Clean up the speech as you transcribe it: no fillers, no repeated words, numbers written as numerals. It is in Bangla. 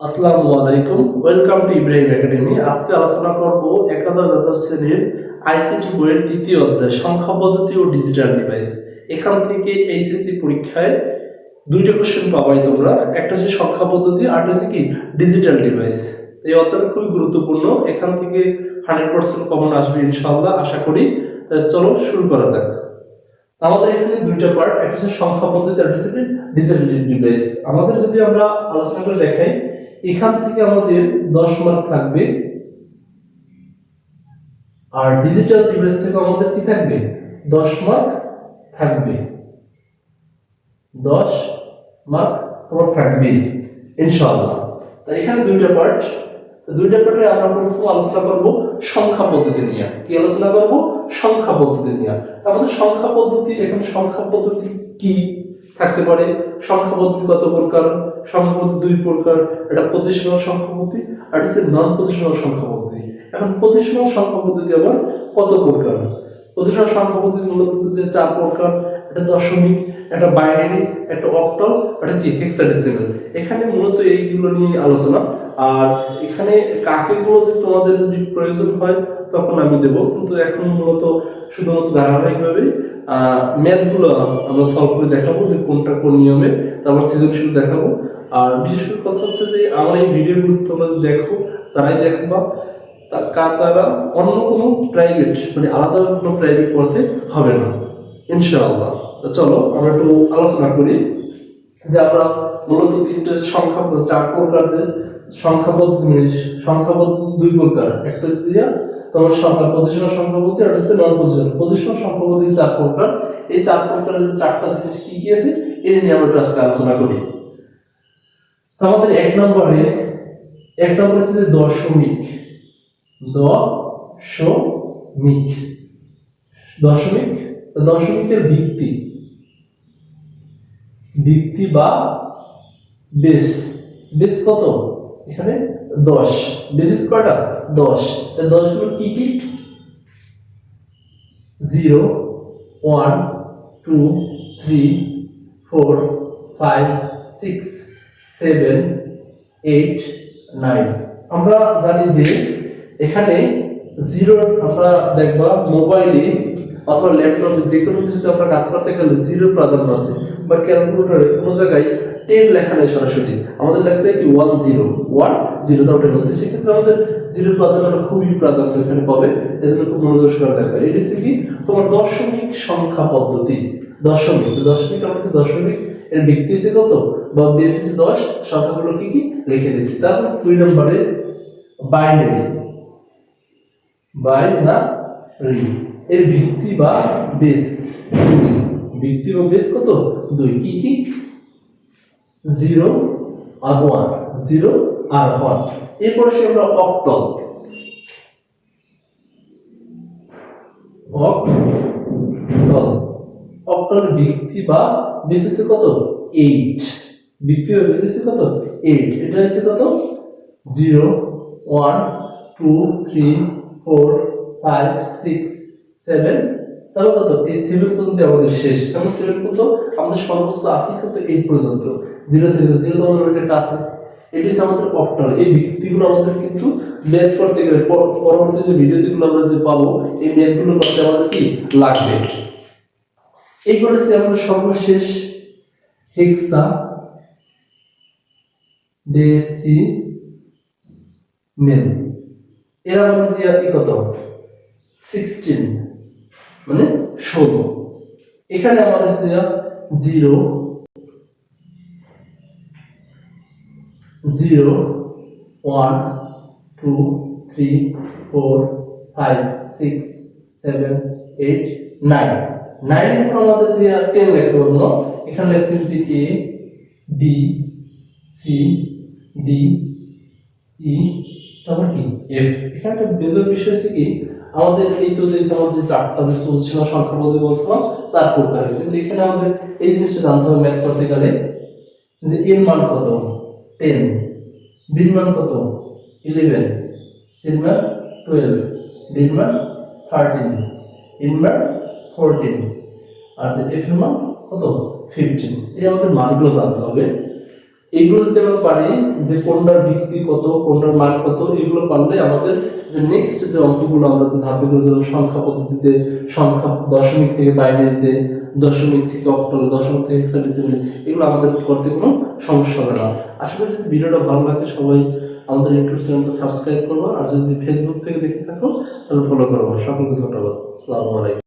আসসালামু আলাইকুম, ওয়েলকাম টু ইব্রাহিম একাডেমি। আজকে আলোচনা করব একাদশ দ্বাদশ শ্রেণীর আইসিটি বইয়ের তৃতীয় অধ্যায় সংখ্যা পদ্ধতি ও ডিজিটাল ডিভাইস। এখান থেকে এইচএসসি পরীক্ষায় দুইটা কোশ্চেন পাবাই তোমরা, একটা হচ্ছে সংখ্যা পদ্ধতি আর হচ্ছে কি ডিজিটাল ডিভাইস। এই অধ্যায়টা খুবই গুরুত্বপূর্ণ, এখান থেকে 100% কমন আসবে ইনশাআল্লাহ, আশা করি। তাহলে চলো শুরু করা যাক। আমাদের এখানে দুইটা পার্ট, একটা হচ্ছে সংখ্যা পদ্ধতি আর হচ্ছে ডিজিটাল ডিভাইস। আমাদের যদি আমরা আলোচনা করে দেখাই, এখান থেকে আমাদের 10 মার্ক থাকবে, আর ডিজিটাল ডিভাইস থেকে আমাদের কি থাকবে 10 মার্ক থাকবে, 10 মার্ক তোমার থাকবে ইনশাআল্লাহ। তাই এখানে দুইটা পার্ট, দুইটা পার্টে আমরা প্রথম আলোচনা করব সংখ্যা পদ্ধতি নিয়ে। কি আলোচনা করব? সংখ্যা পদ্ধতি নিয়ে। আমাদের সংখ্যা পদ্ধতি, এখানে সংখ্যা পদ্ধতি কি থাকতে পারে, সংখ্যা পদ্ধতি কত প্রকার, সংখ্যা পদ্ধতি দুই প্রকার, এটা পজিশনাল সংখ্যা পদ্ধতি আর হচ্ছে নন পজিশনাল সংখ্যা পদ্ধতি। এখন পজিশনাল সংখ্যা পদ্ধতি আবার কত প্রকার? পজিশনাল সংখ্যা পদ্ধতি মূলত যে 4 প্রকার, এটা দশমিক, একটা বাইনারি, একটা অক্টাল, এটা কি হেক্সাডেসিমাল। এখানে মূলত এইগুলো নিয়ে আলোচনা। আর এখানে কাকে গুলো যে তোমাদের যদি প্রয়োজন হয় তখন আমি দেব, কিন্তু এখন মূলত শুধুমাত্র ধারাবাহিকভাবে ম্যাথগুলো আমরা সলভ করে দেখাবো যে কোনটা কোন নিয়মে, তারপর সৃজনশীল দেখাবো। আর বিশেষ করে কথা হচ্ছে যে আমার এই ভিডিওগুলো তোমরা দেখো, যারাই দেখবা তারা অন্য কোনো প্রাইভেট মানে আলাদা কোনো প্রাইভেট পড়তে হবে না ইনশাআল্লাহ। তো চলো আমরা একটু আলোচনা করি যে আমরা মূলত তিনটে সংখ্যা, 4 প্রকার যে সংখ্যা পদ্ধতি, সংখ্যা পদ্ধতি দুই প্রকার, একটা হচ্ছে তোমার সংখ্যা পজিশনাল সংখ্যা পদ্ধতি আর হচ্ছে নন পজিশনাল। পজিশনাল সংখ্যা পদ্ধতি 4 প্রকার। এই 4 প্রকারের যে 4টা জিনিস কি কি আছে এই নিয়ে আমরা আজকে আলোচনা করি। তো আমাদের এক নম্বরে হচ্ছে দশমিক। দশমিক, দশমিক, দশমিকের ভিত্তি, ভিত্তি বা বেস। বেস কত? এখানে 10। বেসিস কয়টা? 10। এই 10 গুলো কি কি? 0 1 2 3 4 5 6 7 8 9। আমরা জানি যে এখানে 0 আমরা দেখবা মোবাইলে অথবা ল্যাপটপে যে কোনো কিছুতে আমরা কাজ করতে গেলে 0 প্রাধান্য আছে, বা ক্যালকুলেটরে কোনো জায়গায় 10 লেখা নেই সরাসরি, আমাদের লিখতে হয় কি 10 10 দাও 10 হচ্ছে। সেক্ষেত্রে আমাদের 0 প্রাধান্য খুবই প্রাধান্য এখানে পাবে, এজন্য খুব মনোযোগ সহকারে দেখবে। এটা হচ্ছে কি তোমার দশমিক সংখ্যা পদ্ধতি। দশমিক, দশমিক আমরা হচ্ছে দশমিক, এর ভিত্তি হচ্ছে কত বা বেস হচ্ছে 10, সংখ্যাগুলো কি কি লিখে দিয়েছি। তারপর 2 নম্বরে বাইনারি। বাইনারি এর ভিত্তি বা বেস 2, ভিত্তি বা বেস কত 2। কি কি? 0 আর 1, 0 আর 1। এরপর সে আমরা অক্টাল। অক্টাল, অক্টাল ভিত্তি বা বেস হচ্ছে কত 8, ভিত্তি বা বেস হচ্ছে কত 8। এটা হচ্ছে কত 0 1 2 3 4 5 6 7, তাহলে কত এই 7 পর্যন্ত আমাদের শেষ। কারণ 7 পর্যন্ত আমাদের সর্বোচ্চ আছে কত 8 পর্যন্ত। 0 থেকে 0 তো আমাদের একটা আছে, এটি হচ্ছে আমাদের অক্টাল। এই ভিত্তিগুলো আমাদের কিন্তু ম্যাথ করতে গেলে পরবর্তী যে ভিডিওগুলো আমরা যে পাবো এই ম্যাথগুলো করতে আমাদের কি লাগবে। এই করেছে আমাদের সর্বশেষ হেক্সা ডেসিমেল। এর আমাদের কত 16 মানে 16। এখানে আমাদের 0 0 1 2 3 4 5 6 7 8 9। 9 এর পর আমাদের 10 লিখতে পারবো। এখানে লিখতে হচ্ছে A B C D E, তারপর কি F। এখানে একটা বেজার বিষয় আছে কি আমাদের এই তো যে আমাদের যে 4টা যে পজিশনাল সংখ্যা পদ্ধতি বলছিলাম 4 প্রকার, কিন্তু এখানে আমাদের এই জিনিসটা জানতে হবে ম্যাথ করতে গেলে যে এর মান কত 10, b এর মান কত 11, c এর মান 12, d এর মান 13, e এর মান 14, আর f এর মান কত 15। এই আমাদের মানগুলো জানতে হবে। এইগুলো যদি আমরা পারি যে কোনটার ভিত্তি কত, কোনটার মান কত, এগুলো পারলে আমাদের যে নেক্সট যে অঙ্কগুলো আমরা যে ধাপগুলো যেমন সংখ্যা পদ্ধতিতে সংখ্যা দশমিক থেকে বাইনারিতে, দশমিক থেকে অক্টালে, দশমিক থেকে হেক্সাডেসিমালে, এগুলো আমাদের করতে কোনো সমস্যা হবে না। আশা করি যদি ভিডিওটা ভালো লাগে সবাই আমাদের ইউটিউব চ্যানেলটা সাবস্ক্রাইব করবো, আর যদি ফেসবুক থেকে দেখে থাকো তাহলে ফলো করবো। সকলকে ধন্যবাদ। আসসালামু আলাইকুম।